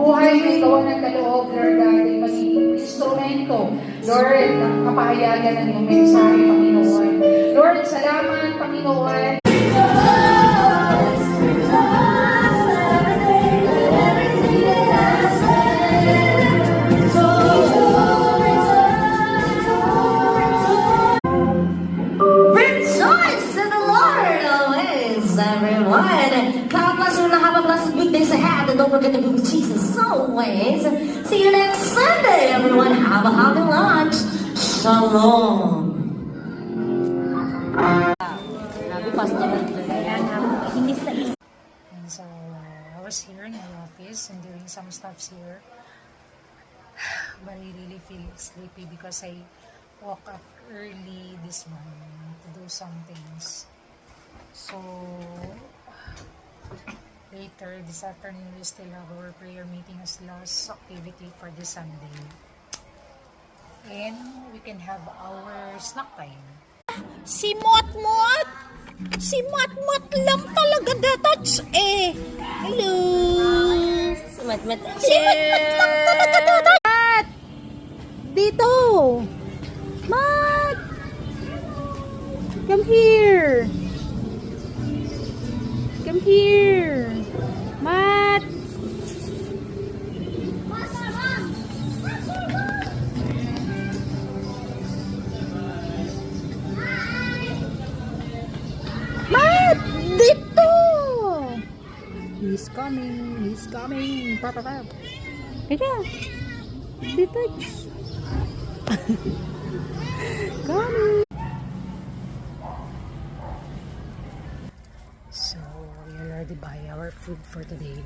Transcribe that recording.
buhay na ikaw ang nagkaloob, Lord God, ay maging instrumento, Lord, ng kapahayagan ng iyong mensahe, Panginoon. Lord, salamat, Panginoon. Everyone, God bless you and have a blessed weekdays ahead. And don't forget to be with Jesus always. See you next Sunday, everyone. Have a happy lunch. Shalom. Happy Pastor. And so I was here in my office and doing some stuffs here, but I really feel sleepy because I woke up early this morning to do some things. So later this afternoon we still have our prayer meeting as last activity for this Sunday, and we can have our snack time. Si Mot-Mot! Si Mot-Mot lang talaga datats eh! Hello! Si Mat-Mat. Si Mot-Mot lang talaga datats! Dito! Mat! Come here! Come here! Mat! Mat! Dito! He's coming! He's coming! Papa! Kaya! Dito! Coming! So we already buy our food for today.